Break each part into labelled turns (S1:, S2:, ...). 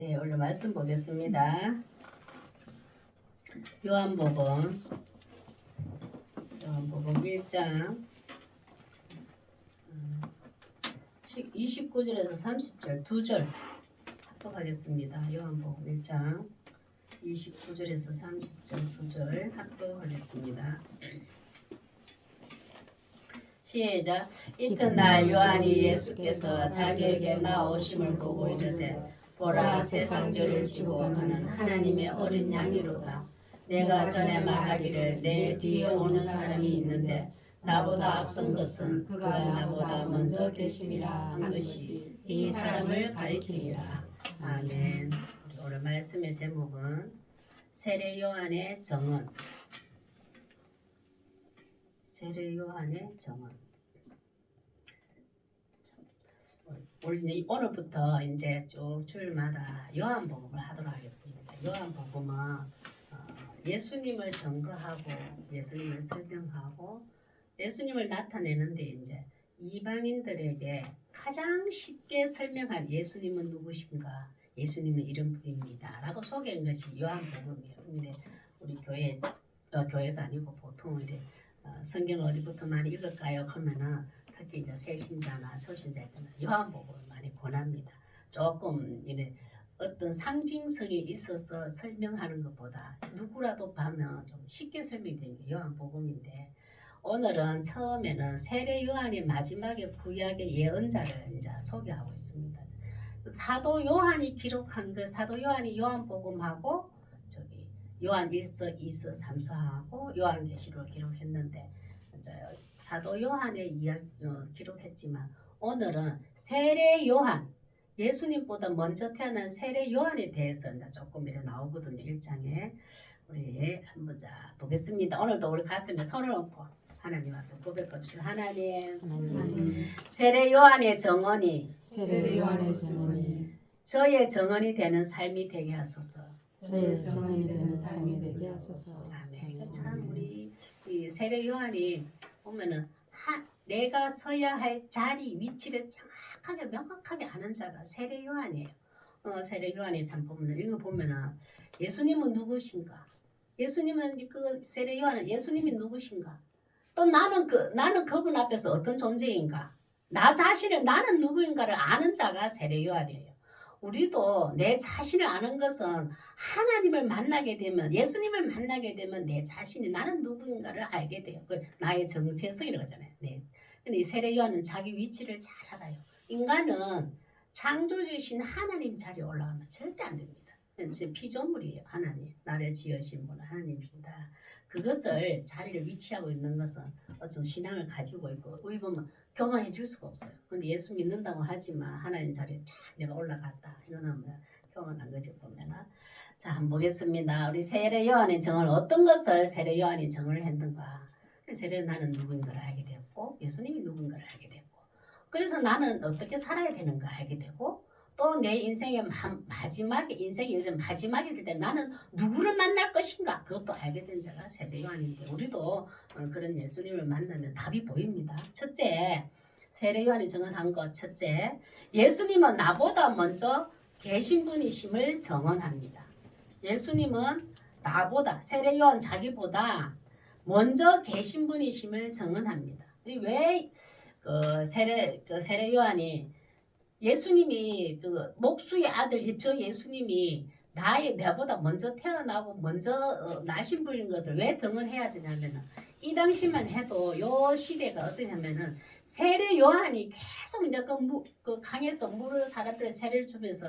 S1: 네, 오늘 말씀 보겠습니다. 요한복음 1장 29절에서 30절 2절 합독하겠습니다. 요한복음 1장 29절에서 30절 2절 합독하겠습니다. 시작. 이튿날 요한이 예수께서 자기에게 나오심을 보고 이르되 보라, 세상 죄를 지고 가는 하나님의 어린 양이로다. 내가 전에 말하기를 내 뒤에 오는 사람이 있는데 나보다 앞선 것은 그가 나보다 먼저 계심이라 한 것이 이 사람을 가리킴이라. 아멘. 오늘 말씀의 제목은 세례 요한의 정언. 세례 요한의 정언. 오늘부터 이제 쭉 주일마다 요한복음을 하도록 하겠습니다. 요한복음은 예수님을 증거하고 예수님을 설명하고 예수님을 나타내는데 이제 이방인들에게 가장 쉽게 설명한 예수님은 누구신가? 예수님은 이런 분입니다. 라고 소개한 것이 요한복음이에요. 근데 우리 교회가 아니고 보통 이제 성경 어디부터 많이 읽을까요? 하면은 특히 이제 새신자나 초신자 때는 요한복음을 많이 권합니다. 조금 이래 어떤 상징성이 있어서 설명하는 것보다 누구라도 보면 좀 쉽게 설명되는 게 요한복음인데 오늘은 처음에는 세례 요한이 마지막에 구약의 예언자를 이제 소개하고 있습니다. 사도 요한이 기록한 그 사도 요한이 요한복음하고 저기 요한 1서, 2서, 3서하고 요한계시록 기록했는데 사도 요한의 이야기 기록했지만 오늘은 세례 요한 예수님보다 먼저 태어난 세례 요한에 대해서 이제 조금 이렇게 나오거든요. 1장에 우리 한번 보겠습니다. 오늘도 우리 가슴에 손을 얹고 하나님 앞에 고백합시다. 하나님, 세례 요한의 정언이 저의 정언이 되는 삶이 되게 하소서.
S2: 저의 정언이 되는 삶이 되게 하소서.
S1: 아멘. 참 우리 이 세례 요한이 보면은 내가 서야 할 자리 위치를 정확하게 명확하게 아는 자가 세례 요한이에요. 세례 요한이 참 보면은 이거 보면은 예수님은 누구신가? 예수님은 그 세례 요한은 예수님이 누구신가? 또 나는 그분 앞에서 어떤 존재인가? 나 자신을 나는 누구인가를 아는 자가 세례 요한이에요. 우리도 내 자신을 아는 것은 하나님을 만나게 되면 예수님을 만나게 되면 내 자신이 나는 누구인가를 알게 돼요. 그 나의 정체성이라고 하잖아요. 네. 근데 이 세례 요한은 자기 위치를 잘 알아요. 인간은 창조주신 하나님 자리에 올라가면 절대 안 됩니다. 지금 피조물이에요. 하나님 나를 지으신 분은 하나님이십니다. 그것을 자리를 위치하고 있는 것은 어떤 신앙을 가지고 있고 우리 보면 교만해 줄 수가 없어요. 근데 예수 믿는다고 하지만 하나님 자리에 쫙 내가 올라갔다. 이거는 교만한 거지 보면은. 자, 한번 보겠습니다. 우리 세례 요한의 정을 어떤 것을 세례 요한이 정을 했는가? 세례 나는 누구인가를 알게 되었고 예수님이 누군가를 알게 되었고 그래서 나는 어떻게 살아야 되는가 알게 되고 또 내 인생의 인생이 이제 마지막이 될 때 나는 누구를 만날 것인가 그것도 알게 된 자가 세례 요한인데 우리도 그런 예수님을 만나면 답이 보입니다. 첫째, 세례 요한이 정언한 것 첫째, 예수님은 나보다 먼저 계신 분이심을 정언합니다. 예수님은 나보다 세례 요한 자기보다 먼저 계신 분이심을 정언합니다. 왜 세례 요한이 예수님이 그 목수의 아들 저 예수님이 내보다 먼저 태어나고 먼저 나신 분인 것을 왜 정언해야 되냐면은 이 당시만 해도 요 시대가 어떠냐면은 세례 요한이 계속 이제 그 강에서 물을 사람들의 세례를 주면서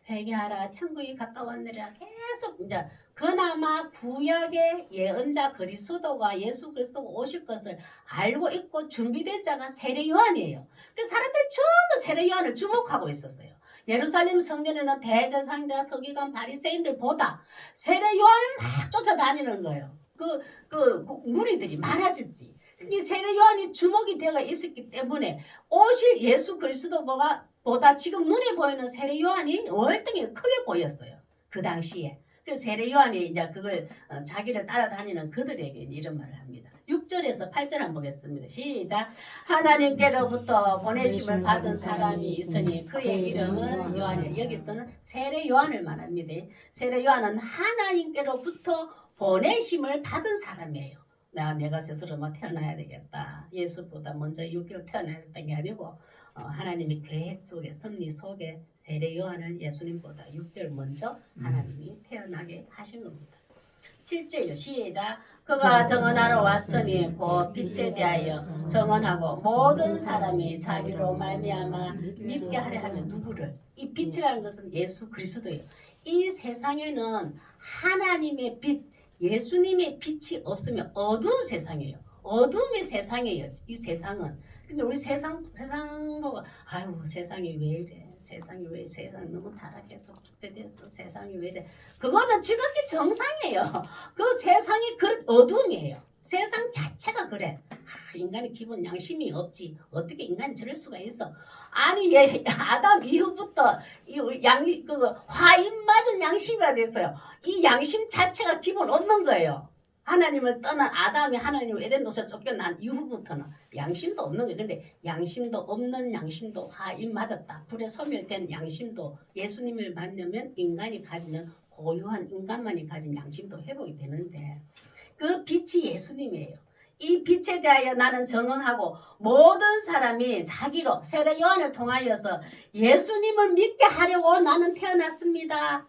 S1: 회개하라 천국이 가까웠느라 계속 이제 그나마 구약의 예언자 그리스도가 예수 그리스도가 오실 것을 알고 있고 준비된 자가 세례 요한이에요. 그 사람들이 전부 세례 요한을 주목하고 있었어요. 예루살렘 성전에는 대제사장자 서기관 바리새인들보다 세례 요한을 막 쫓아다니는 거예요. 그 무리들이 많아졌지. 이 세례 요한이 주목이 되어 있었기 때문에 오실 예수 그리스도보다 지금 눈에 보이는 세례 요한이 월등히 크게 보였어요. 그 당시에. 그 세례 요한이 이제 그걸 자기를 따라다니는 그들에게 이런 말을 합니다. 6절에서 8절 한번 보겠습니다. 시작. 하나님께로부터 보내심을 받은 사람이 있으니 그의 이름은 요한이라. 여기서는 세례 요한을 말합니다. 세례 요한은 하나님께로부터 보내심을 받은 사람이에요. 내가 스스로 태어나야 되겠다. 예수보다 먼저 6개월 태어나야 됐던 게 아니고 하나님의 계획 속에 섭리 속에 세례 요한을 예수님보다 6개월 먼저 하나님이 태어나게 하신 겁니다. 7절요. 시작. 그가 정언하러 왔으니 곧 빛에 대하여 정언하고 모든 사람이 자기로 말미암아 믿게 하려 하면 누구를? 이 빛이라는 것은 예수 그리스도예요. 이 세상에는 하나님의 빛, 예수님의 빛이 없으면 어두운 세상이에요. 어둠의 세상이에요. 이 세상은. 근데 우리 세상 보고 아유 세상이 왜 이래? 세상이 왜 세상 너무 타락해서 그렇게 됐어. 세상이 왜 이래? 그거는 지극히 정상이에요. 그 세상이 그 어둠이에요. 세상 자체가 그래. 인간의 기본 양심이 없지. 어떻게 인간이 저럴 수가 있어? 아니 아담 이후부터 그 화인 맞은 양심이 됐어요. 이 양심 자체가 기본 없는 거예요. 하나님을 떠난 아담이 하나님을 에덴도서 쫓겨난 이후부터는 양심도 없는 거예요. 근데 양심도 없는 양심도 화인 맞았다. 불에 소멸된 양심도 예수님을 만나면 인간이 가지는 고유한 인간만이 가진 양심도 회복이 되는데 그 빛이 예수님이에요. 이 빛에 대하여 나는 정언하고 모든 사람이 자기로 세례 요한을 통하여서 예수님을 믿게 하려고 나는 태어났습니다.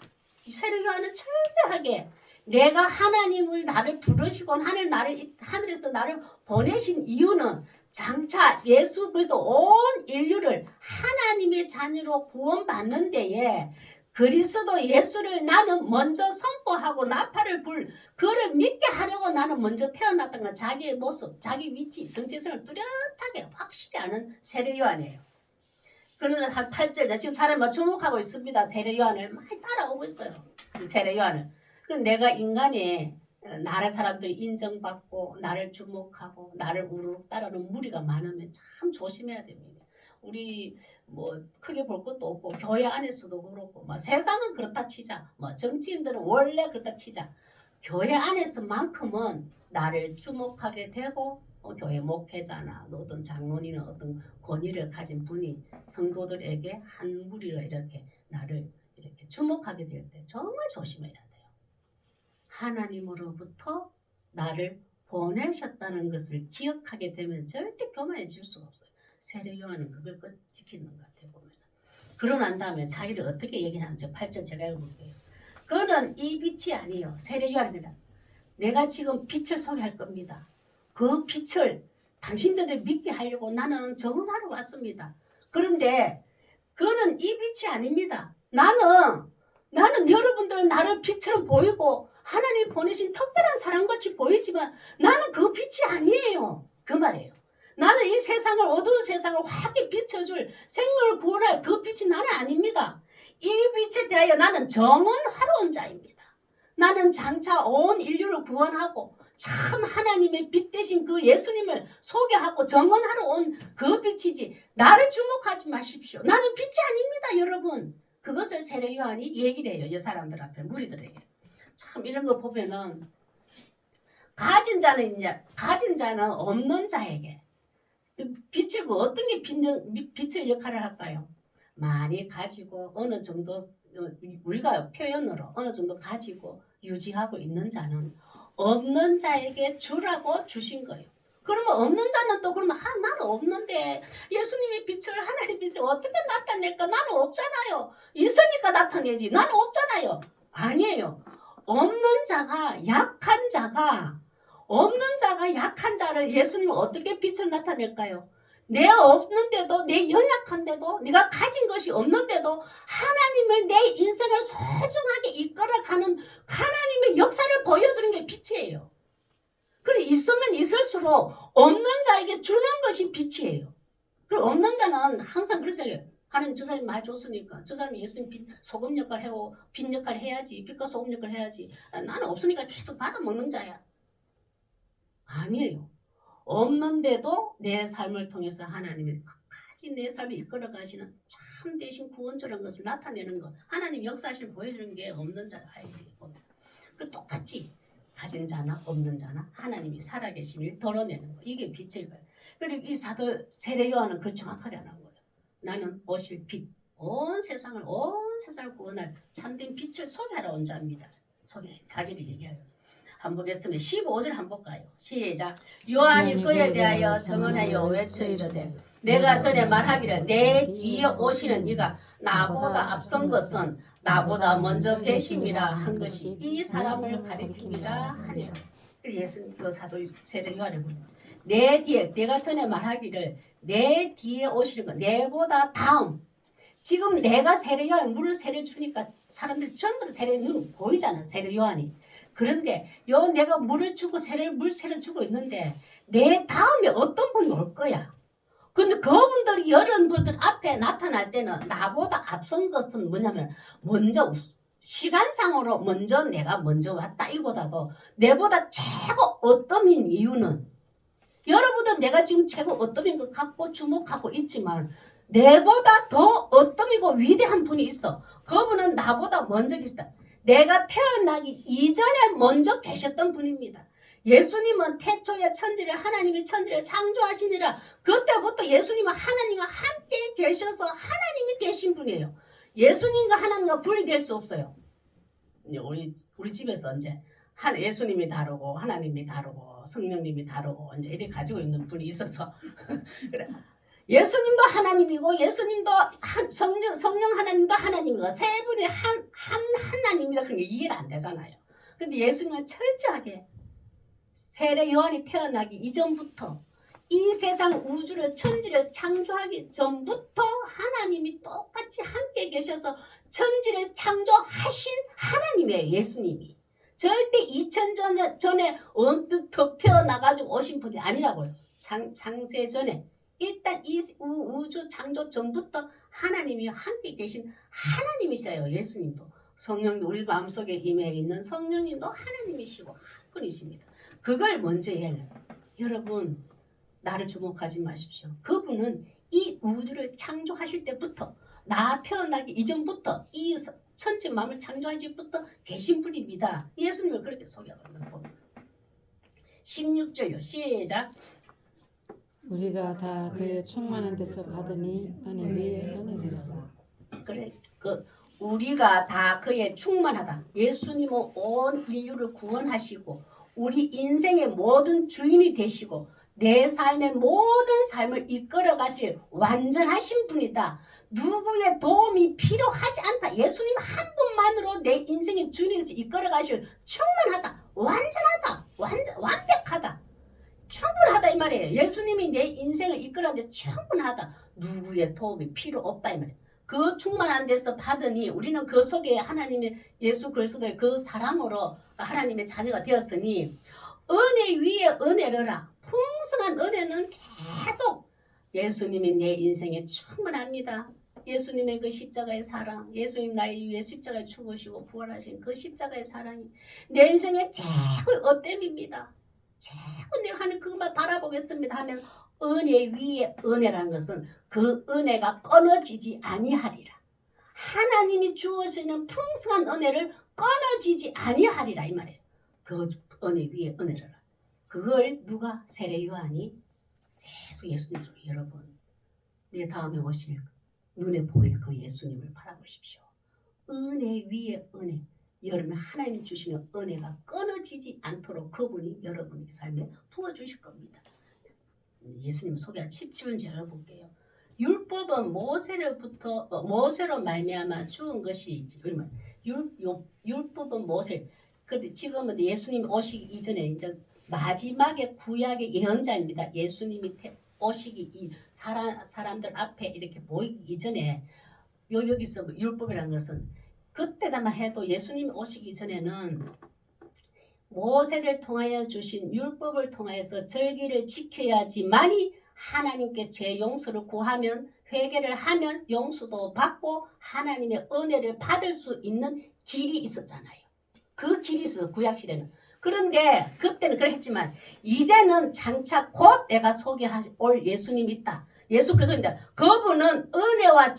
S1: 세례 요한은 철저하게 내가 하나님을 나를 부르시고 하늘에서 나를 보내신 이유는 장차 예수 그리스도 온 인류를 하나님의 자녀로 구원받는 데에 그리스도 예수를 나는 먼저 선포하고 나팔을 그를 믿게 하려고 나는 먼저 태어났던 건 자기의 모습, 자기 위치, 정체성을 뚜렷하게 확실히 아는 세례 요한이에요. 그러는 한 8절 지금 사람이 주목하고 있습니다. 세례 요한을 많이 따라오고 있어요. 세례 요한을. 그럼 내가 인간이 나를 사람들이 인정받고 나를 주목하고 나를 우르르 따르는 무리가 많으면 참 조심해야 됩니다. 우리 뭐 크게 볼 것도 없고 교회 안에서도 그렇고 뭐 세상은 그렇다 치자. 뭐 정치인들은 원래 그렇다 치자. 교회 안에서만큼은 나를 주목하게 되고 교회 목회자나 어떤 장로님은 어떤 권위를 가진 분이 성도들에게 한 무리로 이렇게 나를 이렇게 주목하게 될 때 정말 조심해야 돼요. 하나님으로부터 나를 보내셨다는 것을 기억하게 되면 절대 교만해질 수가 없어요. 세례 요한은 그걸 지키는 것 같아요. 보면. 그러고 난 다음에 자기를 어떻게 얘기하는지 8절 제가 읽어볼게요. 그는 이 빛이 아니요 세례 요한입니다. 내가 지금 빛을 소개할 겁니다. 그 빛을 당신들을 믿게 하려고 나는 정언하러 왔습니다. 그런데 그는 이 빛이 아닙니다. 나는 여러분들은 나를 빛처럼 보이고 하나님 보내신 특별한 사람같이 보이지만 나는 그 빛이 아니에요. 그 말이에요. 나는 이 세상을 어두운 세상을 확히 비춰줄 생명을 구원할 그 빛이 나는 아닙니다. 이 빛에 대하여 나는 정언하러 온 자입니다. 나는 장차 온 인류를 구원하고 참 하나님의 빛 대신 그 예수님을 소개하고 정언하러 온 그 빛이지 나를 주목하지 마십시오. 나는 빛이 아닙니다. 여러분. 그것을 세례 요한이 얘기를 해요. 이 사람들 앞에 무리들에게. 참 이런 거 보면은 가진 자는 없는 자에게 빛을 어떤 게 빛을 역할을 할까요? 많이 가지고 어느 정도 우리가 표현으로 어느 정도 가지고 유지하고 있는 자는 없는 자에게 주라고 주신 거예요. 그러면 없는 자는 또 그러면 나는 없는데 예수님의 빛을 하나님의 빛을 어떻게 나타낼까? 나는 없잖아요. 있으니까 나타내지. 나는 없잖아요. 아니에요. 없는 자가 약한 자를 예수님은 어떻게 빛을 나타낼까요? 내 없는데도 내 연약한데도 내가 가진 것이 없는데도 하나님을 내 인생을 소중하게 이끌어가는 하나님의 역사를 보여주는 게 빛이에요. 그래 있으면 있을수록 없는 자에게 주는 것이 빛이에요. 그리고 없는 자는 항상 그러잖아요. 하나님 저 사람이 많이 줬으니까 저 사람이 예수님 소금 역할 하고 빛 역할 해야지. 빛과 소금 역할 해야지. 나는 없으니까 계속 받아먹는 자야. 아니에요. 없는데도 내 삶을 통해서 하나님이 끝까지 끝까지 내 삶을 이끌어 가시는 참 대신 구원자라는 것을 나타내는 것. 하나님 역사실 보여주는 게 없는 자가 하이지. 그 똑같이 가진 자나 없는 자나 하나님이 살아계심을 드러내는 거. 이게 빛을 봐요. 그리고 이 사도 세례 요한은 그걸 정확하게 안 한 거예요. 나는 오실 빛, 온 세상을 구원할 참된 빛을 소개하러 온 자입니다. 자기를 얘기해요. 한번 보겠습니다. 15절 한번 볼까요? 시작. 요한이 그에 대하여 증언하여 외치이르되 내가 전에 말하기를 내 뒤에 오시는 이가 나보다 앞선 것은 나보다 먼저 계심이라 한 것이 이 사람을 가리킴이라 하니라. 예수님 그 사도 세례 요한을 내 뒤에 내가 전에 말하기를 내 뒤에 오시는 것 내보다 다음. 지금 내가 세례 요한 물을 세례 주니까 사람들 전부 다 세례 눈 보이잖아. 세례 요한이. 그런데 내가 물을 주고 물 세례 주고 있는데 내 다음에 어떤 분이 올 거야. 근데 그분들이 여러 분들 앞에 나타날 때는 나보다 앞선 것은 뭐냐면 먼저 시간상으로 내가 먼저 왔다 이보다도 내보다 최고 어떠민 이유는 여러분들 내가 지금 최고 어떠민 것 갖고 주목하고 있지만 내보다 더 어떠미고 위대한 분이 있어. 그분은 나보다 먼저 계시다. 내가 태어나기 이전에 먼저 계셨던 분입니다. 예수님은 태초에 하나님이 천지를 창조하시니라. 그때부터 예수님은 하나님과 함께 계셔서 하나님이 계신 분이에요. 예수님과 하나님과 분리될 수 없어요. 우리 집에서 이제 예수님이 다르고 하나님이 다르고 성령님이 다르고 이제 이렇게 가지고 있는 분이 있어서 그래. 예수님도 하나님이고 예수님도 성령 하나님도 하나님이고 세 분이 한 하나님이다. 그게 이해가 안 되잖아요. 근데 예수님은 철저하게 세례 요한이 태어나기 이전부터 이 세상 우주를 천지를 창조하기 전부터 하나님이 똑같이 함께 계셔서 천지를 창조하신 하나님이에요. 예수님이. 절대 2000년 전에 언뜻 턱 태어나가지고 오신 분이 아니라고요. 창세 전에. 일단 이 우주 창조 전부터 하나님이 함께 계신 하나님이셔요. 예수님도. 성령도 우리 마음속에 임해 있는 성령님도 하나님이시고 한 분이십니다. 그걸 먼저 해야 해요. 여러분 나를 주목하지 마십시오. 그분은 이 우주를 창조하실 때부터 나 태어나기 이전부터 이 천지 마음을 창조하실 때부터 계신 분입니다. 예수님을 그렇게 소개하고 있는 분. 16절요. 시작.
S2: 우리가 다 그의 충만한 데서 받으니 은혜 위에 은혜리라.
S1: 그래, 우리가 다 그의 충만하다. 예수님은 온 인류를 구원하시고 우리 인생의 모든 주인이 되시고 내 삶의 모든 삶을 이끌어 가실 완전하신 분이다. 누구의 도움이 필요하지 않다. 예수님 한 분만으로 내 인생의 주인에서 이끌어 가실 충만하다. 완전하다. 완벽하다. 충분하다 이 말이에요. 예수님이 내 인생을 이끌어가는데 충분하다. 누구의 도움이 필요 없다 이 말이에요. 그 충만한 데서 받으니 우리는 그 속에 하나님의 예수 그리스도의 그 사랑으로 하나님의 자녀가 되었으니 은혜 위에 은혜를 풍성한 은혜는 계속 예수님이 내 인생에 충분합니다. 예수님의 그 십자가의 사랑, 예수님 나를 위해 십자가에 죽으시고 부활하신 그 십자가의 사랑이 내 인생의 최고의 어땜입니다. 최고 내가 하는 그것만 바라보겠습니다 하면 은혜 위에 은혜라는 것은 그 은혜가 끊어지지 아니하리라. 하나님이 주어지는 풍성한 은혜를 끊어지지 아니하리라 이 말이에요. 그 은혜 위에 은혜라. 그걸 누가 세례 요한이 계속 예수님 속에 여러분 내 다음에 오실 눈에 보일 그 예수님을 바라보십시오. 은혜 위에 은혜. 여러분 하나님 주시는 은혜가 끊어지지 않도록 그분이 여러분의 삶에 부어주실 겁니다. 예수님 소개한 17절 읽어볼게요. 율법은 모세로 말미암아 주은 것이지. 율법은 모세. 근데 지금은 예수님 오시기 이전에 이제 마지막에 구약의 예언자입니다. 예수님이 오시기 사람들 앞에 이렇게 보이기 이전에 여기서 율법이라는 것은 그때다만 해도 예수님이 오시기 전에는 모세를 통하여 주신 율법을 통하여서 절기를 지켜야지만이 하나님께 죄 용서를 구하면 회개를 하면 용서도 받고 하나님의 은혜를 받을 수 있는 길이 있었잖아요. 그 길이 있어서 구약시대는. 그런데 그때는 그랬지만 이제는 장차 곧 내가 소개할 예수님이 있다. 예수 그리스도인데 그분은 은혜와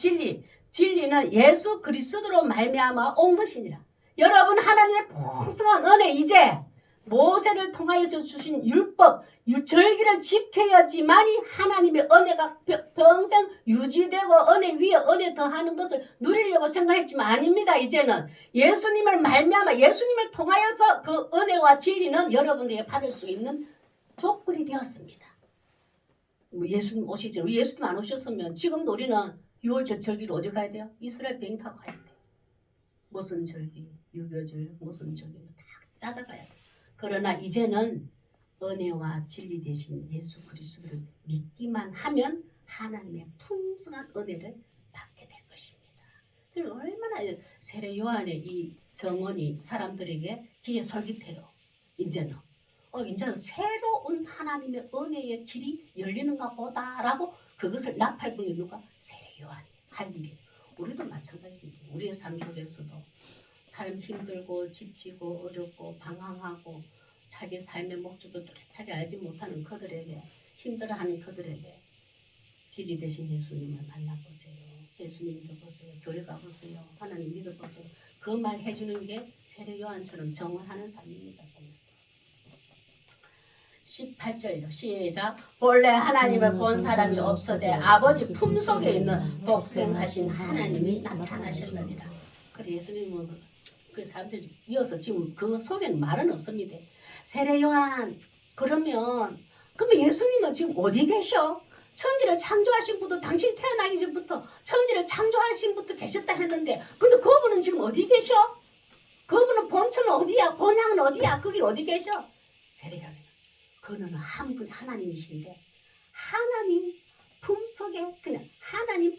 S1: 진리는 예수 그리스도로 말미암아 온 것이니라. 여러분 하나님의 풍성한 은혜 이제 모세를 통하여서 주신 율법, 절기를 지켜야지만이 하나님의 은혜가 평생 유지되고 은혜 위에 은혜 더하는 것을 누리려고 생각했지만 아닙니다. 이제는 예수님을 말미암아 예수님을 통하여서 그 은혜와 진리는 여러분들에게 받을 수 있는 조건이 되었습니다. 예수님 오시죠. 예수님 안 오셨으면 지금도 우리는 6월절 절기로 어디 가야 돼요? 이스라엘 비행 타고 가야 돼요. 무슨 절기, 유교절, 무슨 절기 다 찾아가야 돼요. 그러나 이제는 은혜와 진리 대신 예수 그리스도를 믿기만 하면 하나님의 풍성한 은혜를 받게 될 것입니다. 그리고 얼마나 세례 요한의 이 정언이 사람들에게 귀에 솔깃해요. 이제는 새로운 하나님의 은혜의 길이 열리는가 보다라고 그것을 나팔부는 누가? 세례 요한이 할 일이에요. 우리도 마찬가지입니다. 우리의 삶 속에서도 삶 힘들고 지치고 어렵고 방황하고 자기 삶의 목적도 뚜렷하게 알지 못하는 그들에게 힘들어하는 그들에게 진리 되신 예수님을 만나보세요. 예수님 믿어보세요. 교회 가보세요. 하나님 믿어보세요. 그 말 해주는 게 세례 요한처럼 정언하는 삶입니다. 18절요. 시작. 본래 하나님을 본 사람이 없어되 아버지 품속에 있는 독생하신 하나님이 나타나셨느니라. 그래 예수님은 그 사람들이 이어서 지금 그 속에는 말은 없습니다. 세례 요한 그러면 예수님은 지금 어디 계셔? 천지를 창조하신 분도 당신 태어나기 전부터 천지를 창조하신 분도 계셨다 했는데 근데 그분은 지금 어디 계셔? 그분은 본처는 어디야? 본향은 어디야? 거기 어디 계셔? 세례 요한 그는 한 분 하나님이신데 하나님 품속에 그냥 하나님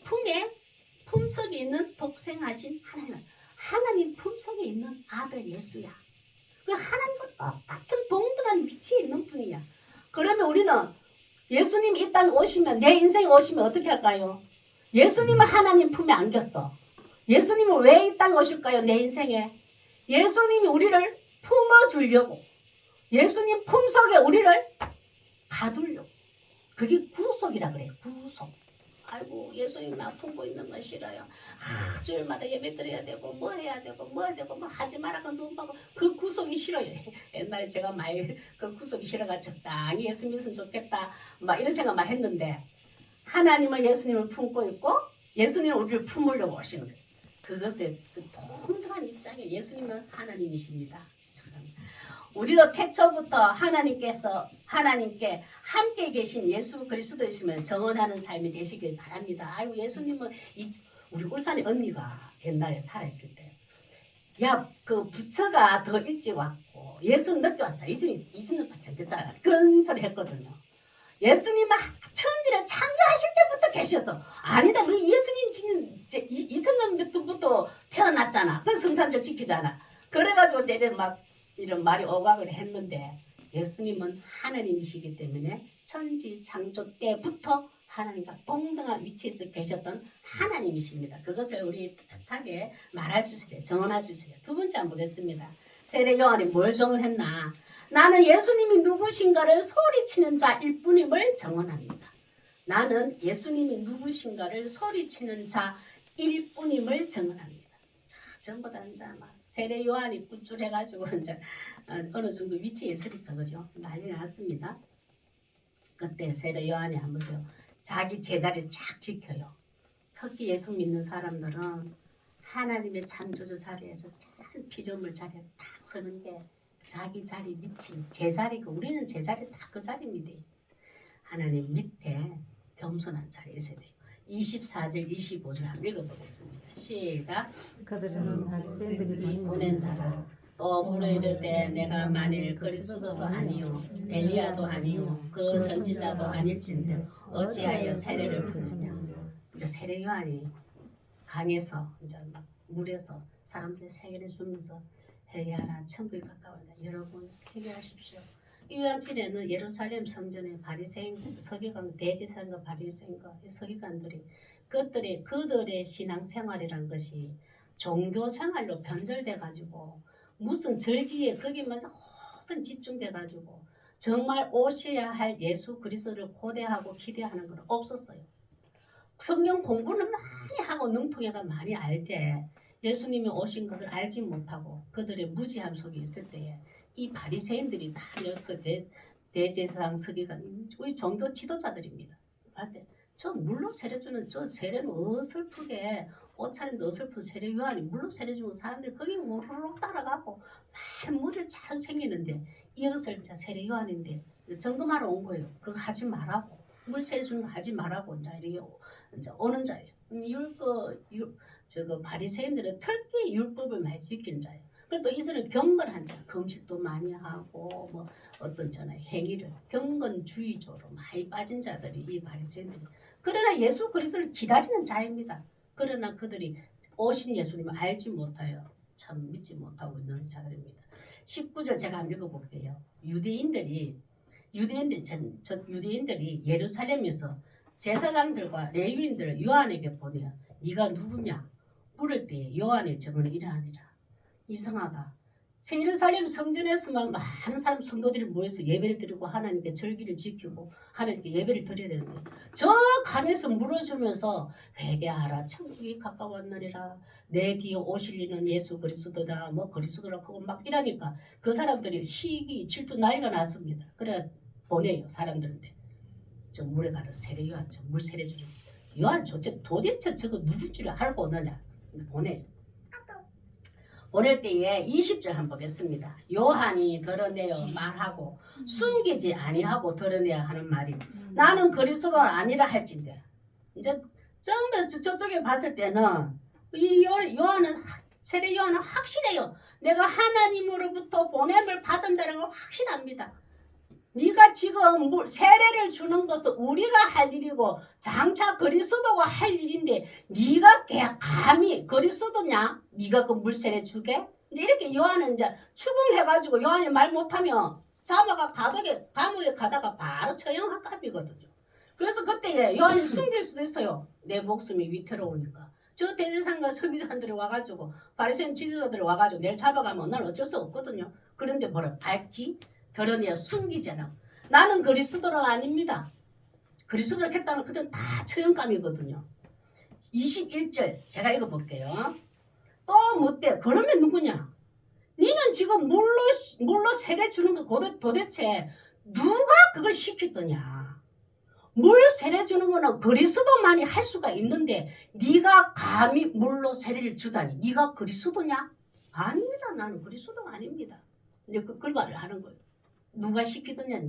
S1: 품속에 있는 독생하신 하나님 품속에 있는 아들 예수야. 하나님과 똑같은 동등한 위치에 있는 분이야. 그러면 우리는 예수님이 이 땅에 오시면 내 인생에 오시면 어떻게 할까요? 예수님은 하나님 품에 안겼어. 예수님은 왜 이 땅에 오실까요? 내 인생에 예수님이 우리를 품어주려고 예수님 품속에 우리를 가두려고. 그게 구속이라 그래요. 구속. 아이고 예수님 나 품고 있는 건 싫어요. 주일마다 예배 드려야 되고 뭐 해야 되고 뭐 하지 마라고 눈 보고 그 구속이 싫어요. 옛날에 제가 많이 그 구속이 싫어가지고 적당히 예수 믿으면 좋겠다 막 이런 생각만 했는데 하나님은 예수님을 품고 있고 예수님은 우리를 품으려고 오시는 거예요. 그것을 그 동등한 입장에 예수님은 하나님이십니다. 우리도 태초부터 하나님께 함께 계신 예수 그리스도이시면 정언하는 삶이 되시길 바랍니다. 아이고 예수님은 우리 울산의 언니가 옛날에 살아있을 때 그 부처가 더 일찍 왔고 예수는 늦게 왔잖아. 이진밖에 안 됐잖아. 그런 소리 했거든요. 예수님은 천지를 창조하실 때부터 계셨어. 아니다. 그 예수님 지금 2000년부터 태어났잖아. 그 성탄절 지키잖아. 그래가지고 이제 이런 말이 오각을 했는데 예수님은 하나님이시기 때문에 천지 창조 때부터 하나님과 동등한 위치에서 계셨던 하나님이십니다. 그것을 우리 뚜렷하게 말할 수 있어요. 정언할 수 있어요. 두 번째 한번 보겠습니다. 세례 요한이 뭘 정언했나? 나는 예수님이 누구신가를 소리치는 자일 뿐임을 정언합니다. 나는 예수님이 누구신가를 소리치는 자일 뿐임을 정언합니다. 전부 다 이제 아마 세례 요한이 굿줄해가지고 이제 어느 정도 위치에 있으니까 그죠? 난리 났습니다. 그때 세례 요한이 한 번요. 자기 제자리 쫙 지켜요. 특히 예수 믿는 사람들은 하나님의 창조주 자리에서 큰 피조물 자리에 딱 서는 게 자기 자리 위치, 제자리고 우리는 제자리 다 그 자리입니다. 하나님 밑에 겸손한 자리에 있어야 돼요. 24절 25절 한번 읽어보겠습니다. 시작.
S2: 그들은 바리새인들이
S1: 보낸 자라 또 물어이르되 내가 만일 그리스도도 아니요 엘리야도 아니요 그 선지자도 아닐진데 어찌하여 세례를 부느냐. 이제 세례 요한이 강에서 이제 막 물에서 사람들이 세례를 주면서 회개하라 천국에 가까웠다. 여러분 회개하십시오. 이 당시에는 예루살렘 성전에 바리새인 서기관 대제사장과 바리새인과 이 서기관들이 그들의 신앙생활이라는 것이 종교 생활로 변절돼 가지고 무슨 절기에 거기만 항상 집중돼 가지고 정말 오셔야 할 예수 그리스도를 고대하고 기대하는 건 없었어요. 성경 공부는 많이 하고 능통해가 많이 알 때 예수님이 오신 것을 알지 못하고 그들의 무지함 속에 있을 때에 이 바리새인들이 다 그 대제사장 서기관 우리 종교 지도자들입니다. 저 물로 세례주는 저 세례는 어설프게 옷차림도 어설픈 세례 요한이 물로 세례주는 사람들이 거기 우르르 따라가고 많은 물을 잘 생기는데 이것을 자 세례 요한인데 점검하러 온 거예요. 그거 하지 말라고 물 세례주는 거 하지 말라고 이제 오는 자예요. 저거 바리새인들은 특히 율법을 많이 지키는 자예요. 그래도 이들은 경건한 자, 금식도 많이 하고 뭐 어떤 자나 행위를 경건주의적으로 많이 빠진 자들이 이 바리새인들이. 그러나 예수 그리스도를 기다리는 자입니다. 그러나 그들이 오신 예수님을 알지 못하여 참 믿지 못하고 있는 자들입니다. 19절 제가 한번 읽어볼게요. 유대인들이 예루살렘에서 제사장들과 레위인들을 요한에게 보내어 네가 누구냐 물을 때 요한의 증언이 이러하니라. 이상하다. 예루살렘 성전에서만 많은 사람 성도들이 모여서 예배를 드리고 하나님께 절기를 지키고 하나님께 예배를 드려야 되는데 저 강에서 물어주면서 회개하라 천국이 가까웠느니라 내 뒤에 오실 이는 예수 그리스도다 뭐 그리스도라 그거 막 이러니까 그 사람들이 시기 질투 난리가 났습니다. 그래서 보내요 사람들한테 저 물에 가는 세례 요한 저 물 세례 주는 요한 도대체 저거 누군지를 알고 오느냐 보내요. 보낼 때에 20절 한번 보겠습니다. 요한이 드러내어 말하고 숨기지 아니하고 드러내야 하는 말이 나는 그리스도가 아니라 할진대. 이제 처음에 저쪽에 봤을 때는 이 요한은 세례 요한은 확실해요. 내가 하나님으로부터 보냄을 받은 자라는 걸 확실합니다. 네가 지금 세례를 주는 것은 우리가 할 일이고 장차 그리스도가 할 일인데 네가 감히 그리스도냐? 네가 그 물 세례 주게? 이제 이렇게 요한은 이제 추궁해가지고 요한이 말 못하면 잡아가 감옥에 가다가 바로 처형학갑이거든요. 그래서 그때 요한이 숨길 수도 있어요. 내 목숨이 위태로우니까. 저 대제사장과 서기관들이 와가지고 바리새인 지도자들이 와가지고 내일 잡아가면 난 어쩔 수 없거든요. 그런데 뭐라 밝히 드러내어 숨기지 않아. 나는 그리스도가 아닙니다. 그리스도를 했다는 그들은 다 처형감이거든요. 21절 제가 읽어볼게요. 또 묻되 그러면 누구냐? 니는 지금 물로 세례 주는 거 도대체 누가 그걸 시켰더냐? 물 세례 주는 거는 그리스도만이 할 수가 있는데 네가 감히 물로 세례를 주다니 네가 그리스도냐? 아닙니다. 나는 그리스도가 아닙니다. 이제 그 말을 하는 거예요. 누가 시키더냐?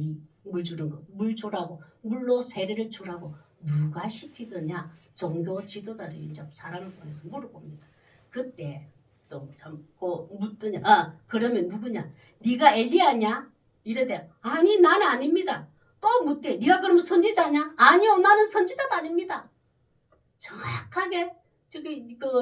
S1: 물 주는 거. 물 주라고. 물로 세례를 주라고. 누가 시키더냐? 종교 지도자들이 이제 사람을 보내서 물어봅니다. 그때 또 참 묻더냐? 그러면 누구냐? 네가 엘리야냐? 이러대. 아니 나는 아닙니다. 또 묻대. 네가 그러면 선지자냐? 아니요 나는 선지자도 아닙니다. 정확하게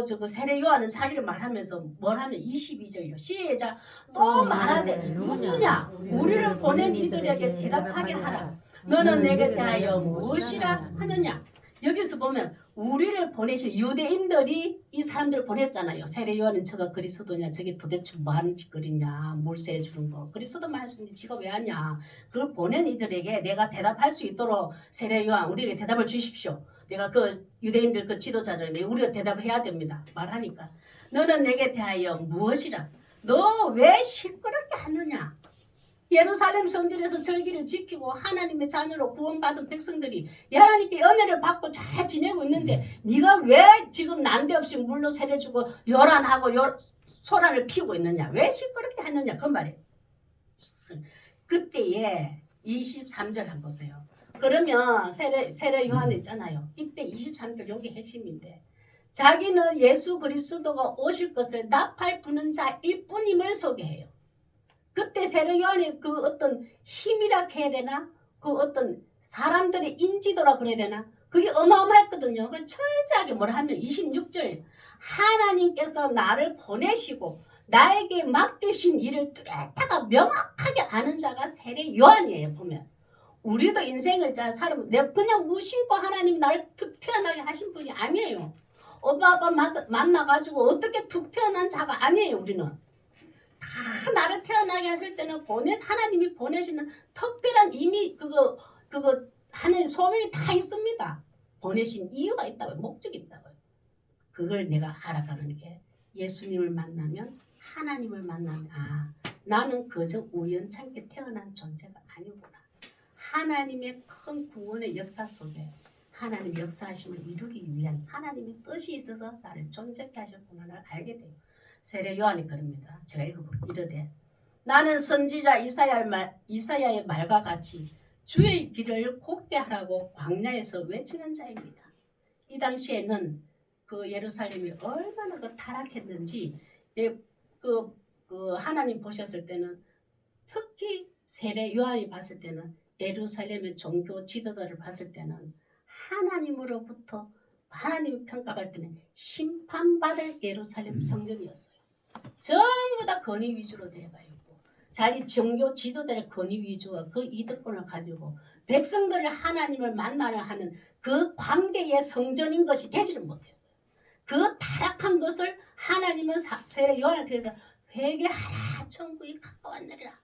S1: 저거 세례 요한은 자기를 말하면서 뭘 하면 22절이요. 시작. 또 말하되 누구냐? 우리를 보낸 이들에게 대답하게 하라. 너는 내게 대하여 무엇이라 하느냐? 여기서 보면 우리를 보내신 유대인들이 이 사람들을 보냈잖아요. 세례 요한은 저가 그리스도냐? 저게 도대체 뭐 하는 짓거리냐? 물세 주는 거. 그리스도 말씀인데 지가 왜 하냐? 그걸 보낸 이들에게 내가 대답할 수 있도록 세례 요한 우리에게 대답을 주십시오. 내가 그 유대인들 그 지도자들 우리가 대답해야 됩니다. 말하니까 너는 내게 대하여 무엇이라? 너 왜 시끄럽게 하느냐? 예루살렘 성전에서 절기를 지키고 하나님의 자녀로 구원받은 백성들이 하나님께 은혜를 받고 잘 지내고 있는데 네가 왜 지금 난데없이 물로 세례주고 요란하고 소란을 피우고 있느냐? 왜 시끄럽게 하느냐? 그 말이에요. 그때에 23절 한번 보세요. 그러면 세례 요한 있잖아요. 이때 23절 여기 핵심인데 자기는 예수 그리스도가 오실 것을 나팔 부는 자일 뿐임을 소개해요. 그때 세례 요한의 그 어떤 힘이라 해야 되나? 그 어떤 사람들의 인지도라 그래야 되나? 그게 어마어마했거든요. 철저하게 뭐라 하면 26절 하나님께서 나를 보내시고 나에게 맡기신 일을 뚜렷하게 명확하게 아는 자가 세례 요한이에요. 보면 우리도 인생을 살면 내가 그냥 무심코 하나님 나를 툭 태어나게 하신 분이 아니에요. 엄마 아빠 만나가지고 어떻게 툭 태어난 자가 아니에요. 우리는 다 나를 태어나게 하실 때는 하나님이 보내시는 특별한 이미 그거 하는 소명이 다 있습니다. 보내신 이유가 있다고요. 목적이 있다고요. 그걸 내가 알아가는 게 예수님을 만나면 하나님을 만나면 나는 그저 우연찮게 태어난 존재가 아니구나. 하나님의 큰 구원의 역사 속에 하나님의 역사하심을 이루기 위한 하나님의 뜻이 있어서 나를 존재케 하셨구나를 알게 돼요. 세례 요한이 그럽니다. 제가 읽어볼게요. 이르되 나는 선지자 이사야의 말과 같이 주의 길을 곱게 하라고 광야에서 외치는 자입니다. 이 당시에는 그 예루살렘이 얼마나 그 타락했는지 그 하나님 보셨을 때는 특히 세례 요한이 봤을 때는 예루살렘의 종교 지도자를 봤을 때는 하나님으로부터 하나님 평가받을 때는 심판받을 예루살렘 성전이었어요. 전부 다 건의 위주로 되어가 있고 자기 종교 지도자의 건의 위주와 그 이득권을 가지고 백성들을 하나님을 만나려 하는 그 관계의 성전인 것이 되지를 못했어요. 그 타락한 것을 하나님은 세례 요한을 통해서 회개하라 천국이 가까웠느니라.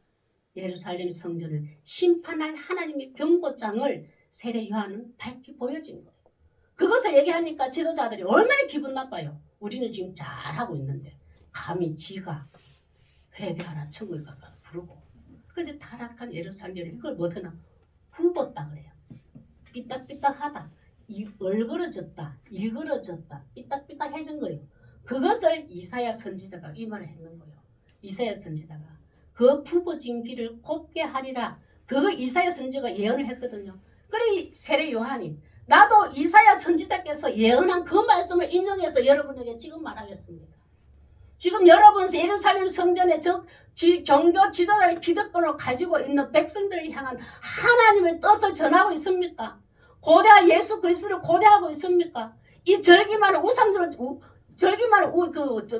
S1: 예루살렘 성전을 심판할 하나님의 병고장을 세례 요한은 밝히 보여진 거예요. 그것을 얘기하니까 지도자들이 얼마나 기분 나빠요. 우리는 지금 잘하고 있는데 감히 지가 회개하라 천국을 가까워 부르고 근데 타락한 예루살렘을 이걸 못하나 굽었다 그래요. 삐딱삐딱하다. 얼그러졌다. 일그러졌다. 삐딱삐딱해진 거예요. 그것을 이사야 선지자가 이 말을 했는 거예요. 이사야 선지자가 그 굽어진 길을 곱게 하리라. 그거 이사야 선지자가 예언을 했거든요. 그래 세례 요한이 나도 이사야 선지자께서 예언한 그 말씀을 인용해서 여러분에게 지금 말하겠습니다. 지금 여러분 예루살렘 성전에 종교 지도자의 기득권을 가지고 있는 백성들을 향한 하나님의 뜻을 전하고 있습니까? 고대한 예수 그리스도를 고대하고 있습니까? 이 절기만을 우상으로 절기만을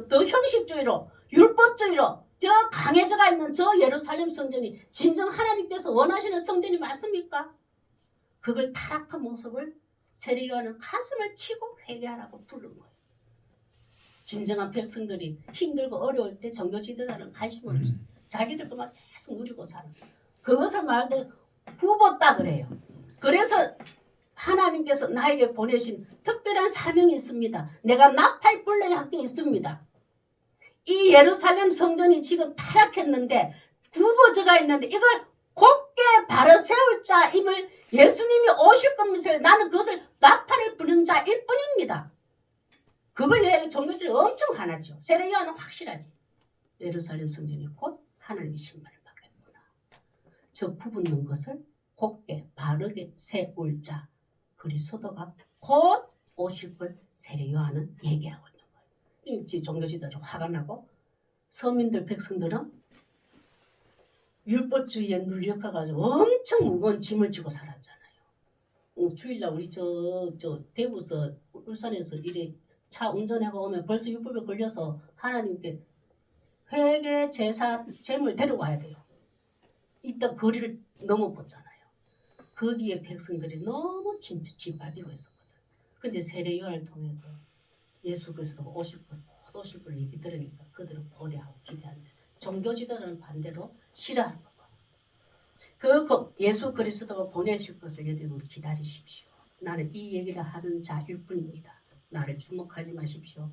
S1: 더 형식주의로 율법주의로 저 강해져가 있는 저 예루살렘 성전이 진정 하나님께서 원하시는 성전이 맞습니까? 그걸 타락한 모습을 세례 요한은 가슴을 치고 회개하라고 부른 거예요. 진정한 백성들이 힘들고 어려울 때 종교 지도자는 관심 없이 자기들 것만 계속 누리고 사는 그것을 말하되 굽었다 그래요. 그래서 하나님께서 나에게 보내신 특별한 사명이 있습니다. 내가 나팔 불러야 할 게 있습니다. 이 예루살렘 성전이 지금 타락했는데 굽어져가 있는데 이걸 곱게 바로 세울 자임을 예수님이 오실 겁니다. 나는 그것을 나팔을 부는 자일 뿐입니다. 그걸 얘기 종교들이 엄청 하나죠. 세례 요한은 확실하지. 예루살렘 성전이 곧 하나님의 신발을 받겠구나. 저 구분된 것을 곱게 바르게 세울 자 그리스도가 곧 오실 걸 세례 요한은 얘기하고 있는 거예요. 이 종교지도자 화가 나고 서민들 백성들은 율법주의에 눌려가지고 엄청 무거운 짐을 지고 살았잖아요. 주일날 우리 저 대구서 울산에서 이래 차 운전하고 오면 벌써 율법에 걸려서 하나님께 회개 제사 제물 데려와야 돼요. 이따 거리를 넘어봤잖아요. 거기에 백성들이 너무 진짜 짓밟히고 있었거든. 근데 세례 요한을 통해서 예수 그리스도가 오실 걸 얘기 들으니까 그들은 고대하고 기대하는데 종교 지도자는 반대로 싫어하는 거고. 예수 그리스도가 보내실 것을 여러분 기다리십시오. 나는 이 얘기를 하는 자일 뿐입니다. 나를 주목하지 마십시오.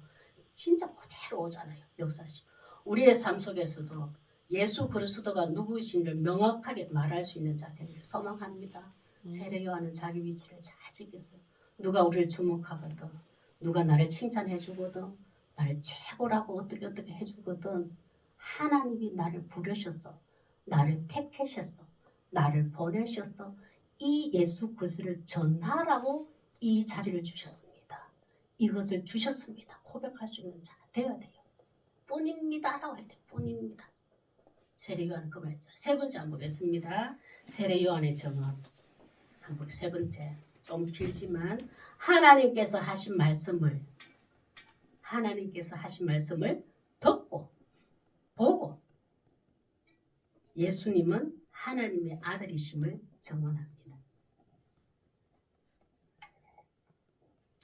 S1: 진짜 그대로 오잖아요. 역사시. 우리의 삶 속에서도 예수 그리스도가 누구신지를 명확하게 말할 수 있는 자 되기를 소망합니다. 세례 요한은 자기 위치를 잘 지켰어요. 누가 우리를 주목하거든, 누가 나를 칭찬해 주거든, 나를 최고라고 어떻게 해주거든, 하나님이 나를 부르셨어, 나를 택하셨어, 나를 보내셨어. 이 예수 그리스도를 전하라고 이 자리를 주셨습니다. 이것을 주셨습니다. 고백할 수 있는 자 되어야 돼요. 뿐입니다라고 해야 돼. 뿐입니다. 세례 요한 그 말이죠. 세 번째 한번 보겠습니다. 세례 요한의 정언. 한번 세 번째 좀 길지만 하나님께서 하신 말씀을 듣고 보고 예수님은 하나님의 아들이심을 정언합니다.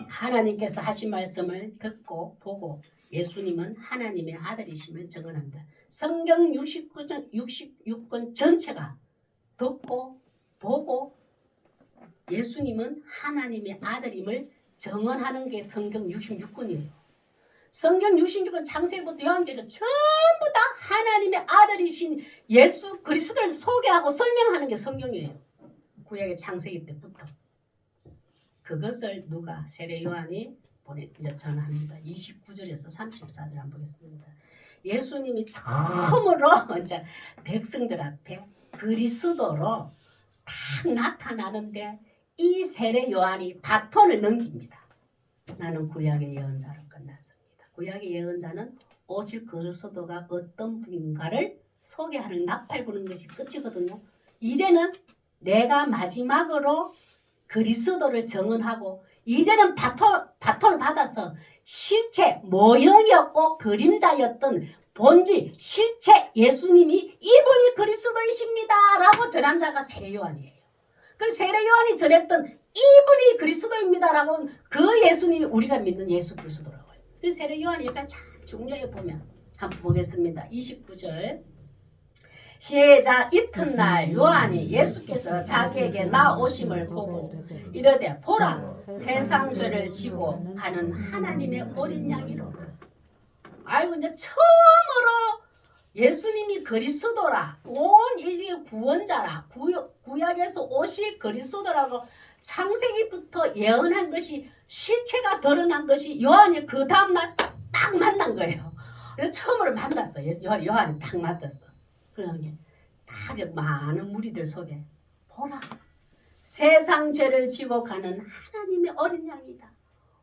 S1: 하나님께서 하신 말씀을 듣고 보고 예수님은 하나님의 아들이심을 정언합니다. 성경 66권 전체가 듣고 보고 예수님은 하나님의 아들임을 정언하는 게 성경 66권이에요. 성경 66권 창세기부터 요한계시록 전부 다 하나님의 아들이신 예수 그리스도를 소개하고 설명하는 게 성경이에요. 구약의 창세기 때부터. 그것을 누가 세례 요한이 이제 전합니다. 29절에서 34절 한번 보겠습니다. 예수님이 처음으로 이제 백성들 앞에 그리스도로 딱 나타나는데 이 세례 요한이 바톤을 넘깁니다. 나는 구약의 예언자로 끝났습니다. 구약의 예언자는 오실 그리스도가 어떤 분인가를 소개하는 나팔 부는 것이 끝이거든요. 이제는 내가 마지막으로 그리스도를 정언하고 이제는 바톤을 받아서 실체 모형이었고 그림자였던 본질 실체 예수님이 이분이 그리스도이십니다 라고 전한 자가 세례 요한이에요. 그 세례 요한이 전했던 이분이 그리스도입니다라고 그 예수님이 우리가 믿는 예수 그리스도라고요. 그 세례 요한이 약간 참 중요해 보면 한번 보겠습니다. 29절 시작. 이튿날 요한이 예수께서 자기에게 나오심을 보고 이르되 보라 세상 죄를 지고 가는 하나님의 어린 양이로다. 아이고 이제 처음으로 예수님이 그리스도라 온 인류의 구원자라 구약에서 오실 그리스도라고 창세기부터 예언한 것이 실체가 드러난 것이 요한이 그 다음날 딱 만난 거예요. 그래서 처음으로 만났어. 요한이 딱 만났어. 그러는 게 다 많은 무리들 속에 보라 세상 죄를 지고 가는 하나님의 어린 양이다.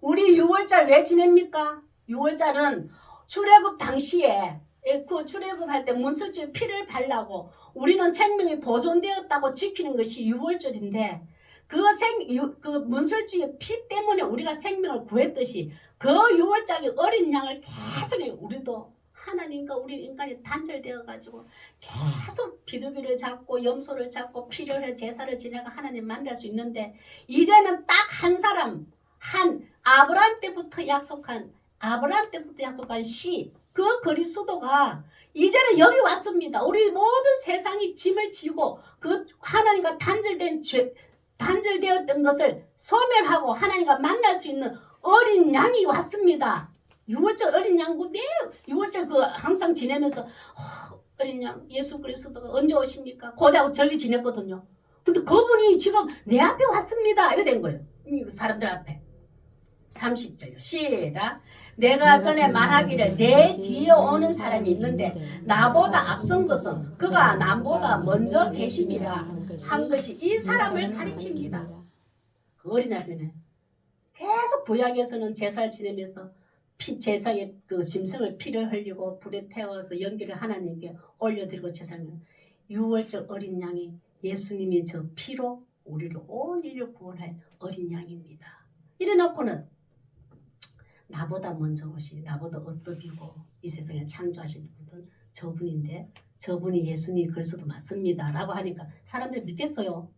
S1: 우리 6월절 왜 지냅니까? 6월절은 출애굽 당시에 그 출애굽할 때 문설주에 피를 바르고 우리는 생명이 보존되었다고 지키는 것이 6월절인데 그 문설주의 피 때문에 우리가 생명을 구했듯이 그 6월절의 어린 양을 계속 우리도 하나님과 우리 인간이 단절되어 가지고 계속 비두비를 잡고 염소를 잡고 피를 해 제사를 지내가 하나님 만날 수 있는데 이제는 딱 한 사람 한 아브라함 때부터 약속한 시 그 그리스도가 이제는 여기 왔습니다. 우리 모든 세상이 짐을 지고 그 하나님과 단절되었던 것을 소멸하고 하나님과 만날 수 있는 어린 양이 왔습니다. 6월절 어린 양고 네 6월절 그 항상 지내면서 어린 양 예수 그리스도가 언제 오십니까? 고대하고 절기 지냈거든요. 근데 그분이 지금 내 앞에 왔습니다. 이래 된 거예요. 사람들 앞에. 30절요. 시작. 내가 전에 말하기를 내 뒤에 오는 사람이 있는데 나보다 앞선 것은 그가 남보다 먼저 계심이라 한 것이 이 사람을 가리킵니다. 어린 양이네. 계속 구약에서는 제사를 지내면서 제사에 그 짐승을 피를 흘리고 불에 태워서 연기를 하나님께 올려드리고 제사를 6월절 어린 양이 예수님이 저 피로 우리를 온 인류 구원할 어린 양입니다. 이래 놓고는 나보다 먼저 오시 나보다 어떻이고 이 세상에 창조하신 분은 저분인데 저분이 예수님 그리스도 맞습니다 라고 하니까 사람들이 믿겠어요?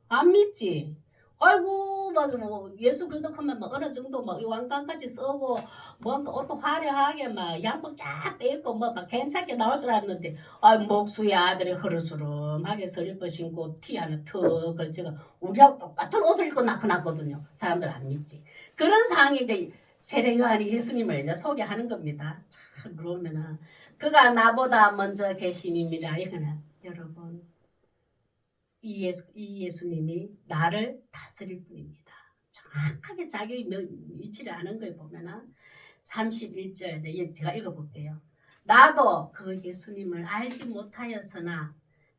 S1: 안 믿지. 아이고 맞아 뭐 예수 그리스도 하면 막 어느 정도 막 왕관까지 쓰고 뭔가 옷도 화려하게 막 양복 쫙 빼입고 뭐 막 괜찮게 나올 줄 알았는데 목수의 아들이 흐르스름하게 서리퍼 신고 티 하나 턱 걸치고 우리하고 똑같은 옷을 입고 나타났거든요. 사람들 안 믿지. 그런 상황이 이제 세례 요한이 예수님을 이제 소개하는 겁니다. 참 그러면은 그가 나보다 먼저 계시님이라 이거는 여러분 이 예수님이 나를 다스릴 분입니다. 정확하게 자기 위치를 아는 걸 보면은 31절 제가 읽어볼게요. 나도 그 예수님을 알지 못하였으나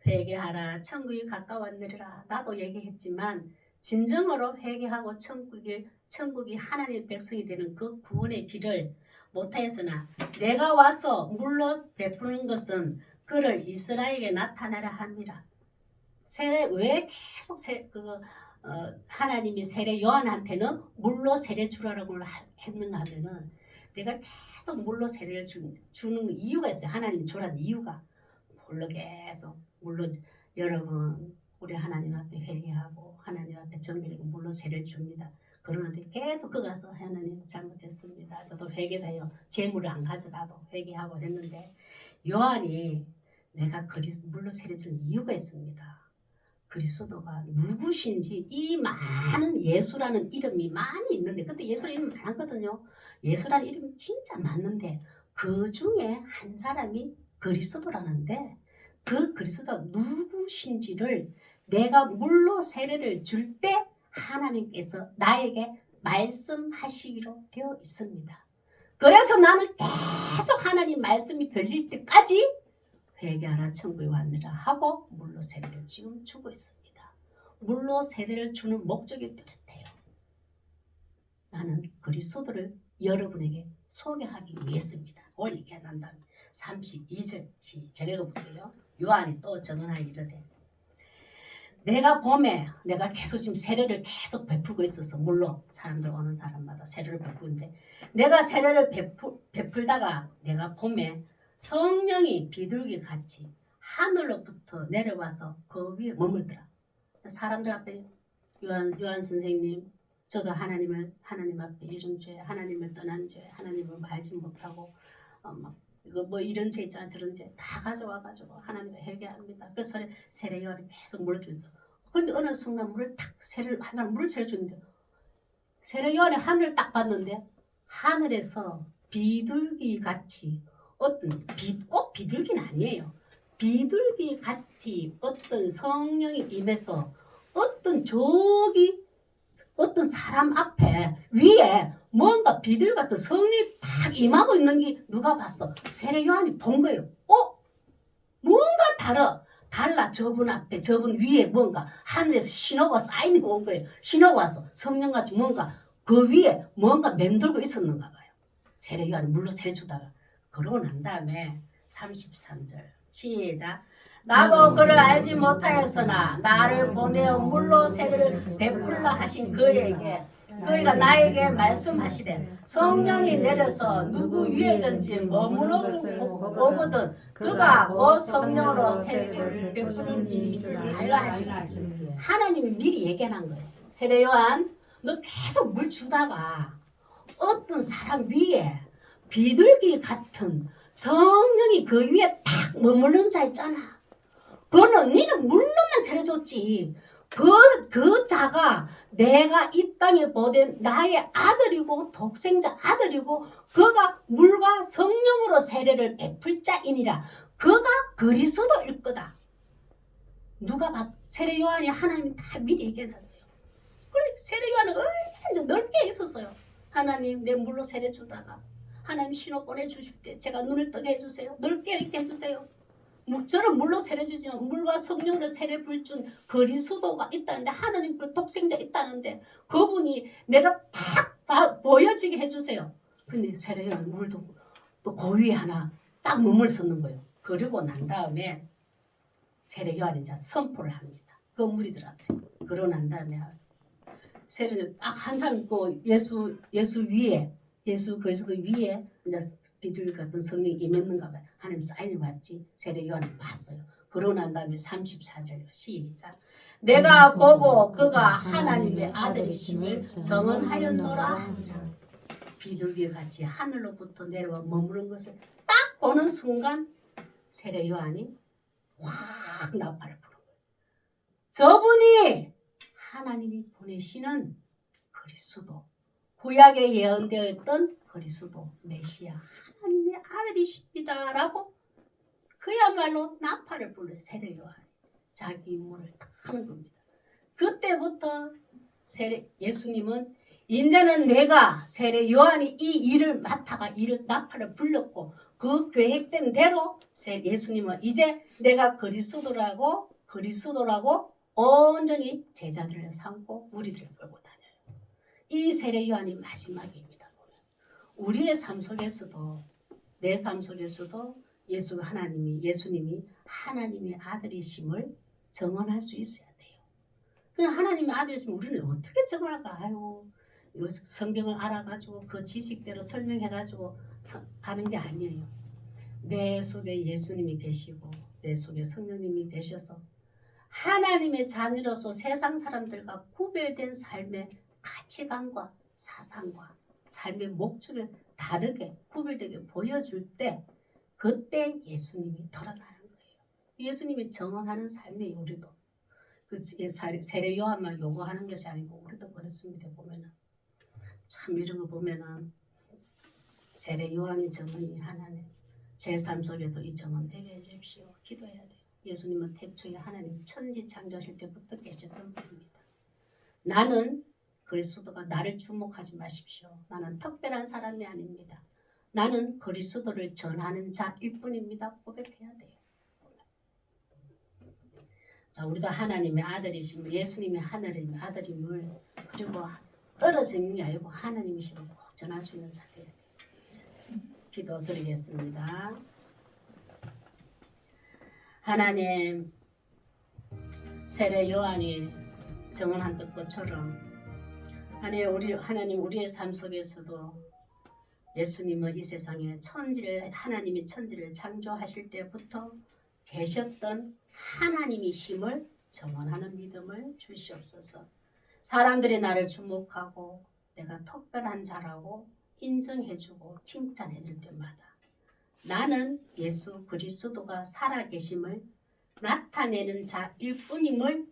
S1: 회개하라 천국이 가까웠느니라. 나도 얘기했지만 진정으로 회개하고 천국이 하나님의 백성이 되는 그 구원의 길을 못하였으나 내가 와서 물로 베푸는 것은 그를 이스라엘에게 나타나려 함이라. 왜 계속 하나님이 세례 요한한테는 물로 세례 주라고 했는가 하면은 내가 계속 물로 세례를 주는 이유가 있어요. 하나님 주라는 이유가 물로 계속 물로 여러분 우리 하나님 앞에 회개하고 하나님 앞에 정결하고 물로 세례를 줍니다. 그러는데 계속 그 가서 하나님 잘못했습니다. 저도 회개돼요. 재물을 안 가져가도 회개하고 했는데 요한이 내가 물로 세례 주는 이유가 있습니다. 그리스도가 누구신지 이 많은 예수라는 이름이 많이 있는데 그때 예수라는 이름이 많았거든요. 예수라는 이름이 진짜 많은데 그 중에 한 사람이 그리스도라는데 그 그리스도가 누구신지를 내가 물로 세례를 줄 때 하나님께서 나에게 말씀하시기로 되어 있습니다. 그래서 나는 계속 하나님 말씀이 들릴 때까지 회개하라 천국에 왔느라 하고 물로 세례를 지금 주고 있습니다. 물로 세례를 주는 목적이 뚜렷해요. 나는 그리스도를 여러분에게 소개하기 위해서입니다. 그걸 얘기한 다음에 32절 시작 읽어볼게요. 요한이 또 증언하여 이르되 내가 봄에 내가 계속 지금 세례를 계속 베풀고 있어서 물론 사람들 오는 사람마다 세례를 베푸는데 내가 세례를 베풀다가 내가 봄에 성령이 비둘기 같이 하늘로부터 내려와서 그 위에 머물더라. 사람들 앞에 요한 선생님 저도 하나님 앞에 이런 죄, 하나님을 떠난 죄, 하나님을 알지 못하고 이거 뭐 이런 죄 있잖아 저런 죄 다 가져와가지고 하나님을 회개합니다. 그래서 세례 요한이 계속 물어주셨어. 그런데 어느 순간 물을 탁 한 사람 물을 세례 줬는데 세례 요한이 하늘을 딱 봤는데 하늘에서 비둘기 같이 어떤 꼭 비둘기는 아니에요. 비둘기 같이 어떤 성령이 임해서 어떤 저기 어떤 사람 앞에 위에 뭔가 비둘기 같은 성령이 딱 임하고 있는 게 누가 봤어? 세례 요한이 본 거예요. 뭔가 달라 저분 앞에 저분 위에 뭔가 하늘에서 신호가 사인이 온 거예요. 신호가 와서 성령같이 뭔가 그 위에 뭔가 맴돌고 있었는가 봐요. 세례 요한이 물로 세례 주다가 그러고 난 다음에 33절 시작 나도 그를 알지 못하였으나 나를 보내어 물로 세례를 베풀라 하신 그에게 그가 나에게 말씀하시되 성령이 내려서 누구 위에든지 머무르거든 그가 곧 성령으로 세례를 베푸는 이인 줄 알라 하시니 하나님이 미리 얘기한 거예요. 세례 요한 너 계속 물 주다가 어떤 사람 위에 비둘기 같은 성령이 그 위에 딱 머무르는 자 있잖아. 니는 물로만 세례 줬지. 그 자가 내가 이 땅에 보낸 나의 아들이고 독생자 아들이고 그가 물과 성령으로 세례를 베풀 자이니라. 그가 그리스도일 거다. 누가 봐? 세례 요한이 하나님이 다 미리 얘기해놨어요. 그래 세례 요한은 얼마나 넓게 있었어요. 하나님 내 물로 세례 주다가 하나님 신호 보내주실 때 제가 눈을 뜨게 해주세요. 넓게 있게 해주세요. 저는 물로 세례 주지만 물과 성령으로 세례 불준 그리스도가 있다는데 하나님 그 독생자 있다는데 그분이 내가 딱 보여지게 해주세요. 근데 세례 요한 물도 또 그 위에 하나 딱 머물렀는 거예요. 그러고 난 다음에 세례 요한이 이제 선포를 합니다. 그 무리들 앞에. 그러고 난 다음에 세례를 딱 항상 그 예수 위에 예수 그리스도 위에 이제 비둘기 같은 성령이 임했는가 봐요. 하나님 사인을 받지 세례 요한을 봤어요. 그러고 난 다음에 34절 시작 내가 보고 그가 하나님의 아들이심을 정언하였노라. 비둘기 같이 하늘로부터 내려와 머무른 것을 딱 보는 순간 세례 요한이 확 나팔을 부는 거예요. 저분이 하나님이 보내시는 그리스도 구약에 예언되어 있던 그리스도 메시아 하나님의 아들이십니다 라고 그야말로 나팔을 불러요. 세례 요한이 자기 임무를 다 하는 겁니다. 그때부터 예수님은 이제는 내가 세례 요한이 이 일을 맡아가 나팔을 불렀고 그 계획된 대로 예수님은 이제 내가 그리스도라고 온전히 제자들을 삼고 우리들을 끌고 다녀요. 이 세례 요한이 마지막입니다. 우리의 삶 속에서도 내 삶 속에서도 예수님이 하나님의 아들이심을 증언할 수 있어야 돼요. 그냥 하나님의 아들이시면 우리는 어떻게 증언할까? 성경을 알아가지고 그 지식대로 설명해가지고 하는 게 아니에요. 내 속에 예수님이 계시고 내 속에 성령님이 계셔서 하나님의 자녀로서 세상 사람들과 구별된 삶의 가치관과 사상과 삶의 목적을 다르게 구별되게 보여줄 때 그때 예수님이 드러나는 거예요. 예수님이 정언하는 삶이에요. 우리도. 그 세례 요한만 요구하는 것이 아니고 우리도 그렇습니다. 보면은 참 이런 거 보면은 세례 요한의 정언이 하나님 제 삶 속에도 이 정언 되게 해주십시오. 기도해야 돼요. 예수님은 태초에 하나님 천지 창조하실 때부터 계셨던 분입니다. 나는 그리스도가 나를 주목하지 마십시오. 나는 특별한 사람이 아닙니다. 나는 그리스도를 전하는 자일 뿐입니다. 고백해야 돼요. 자, 우리도 하나님의 아들이시면 예수님의 하나님의 아들임을 그리고 떨어지는 게 아니고 하나님이시로 꼭 전할 수 있는 자들이 돼요. 기도 드리겠습니다. 하나님, 세례 요한이 정언한 것처럼 하나님 우리의 삶 속에서도 예수님은 이 세상에 하나님이 천지를 창조하실 때부터 계셨던 하나님이심을 정언하는 믿음을 주시옵소서. 사람들이 나를 주목하고 내가 특별한 자라고 인정해주고 칭찬해줄 때마다 나는 예수 그리스도가 살아계심을 나타내는 자일 뿐임을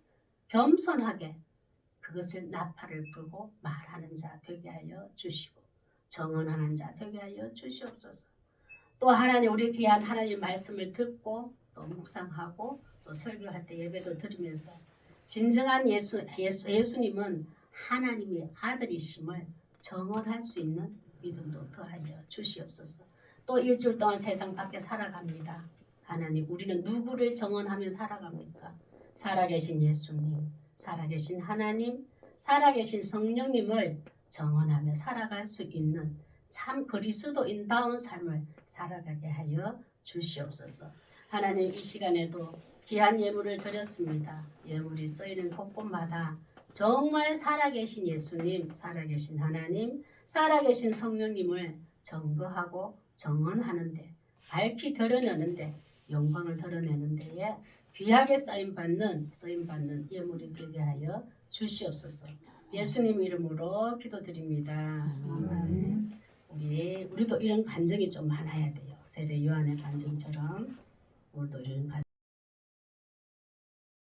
S1: 겸손하게 그것을 나팔을 불고 말하는 자 되게 하여 주시고 정언하는 자 되게 하여 주시옵소서. 또 하나님 우리 귀한 하나님 말씀을 듣고 또 묵상하고 또 설교할 때 예배도 드리면서 진정한 예수님은 하나님의 아들이심을 정언할 수 있는 믿음도 더하여 주시옵소서. 또 일주일 동안 세상 밖에 살아갑니다. 하나님 우리는 누구를 정언하며 살아갑니까? 살아계신 예수님, 살아계신 하나님, 살아계신 성령님을 정언하며 살아갈 수 있는 참 그리스도인다운 삶을 살아가게 하여 주시옵소서. 하나님 이 시간에도 귀한 예물을 드렸습니다. 예물이 쓰이는 곳곳마다 정말 살아계신 예수님, 살아계신 하나님, 살아계신 성령님을 증거하고 정언하는데 밝히 드러내는데 영광을 드러내는 데에 귀하게 쓰임받는 예물이 되게 하여 주시옵소서. 예수님 이름으로 기도드립니다. 우리도 이런 간증이 좀 많아야 돼요. 세례 요한의 간증처럼 우리도 이런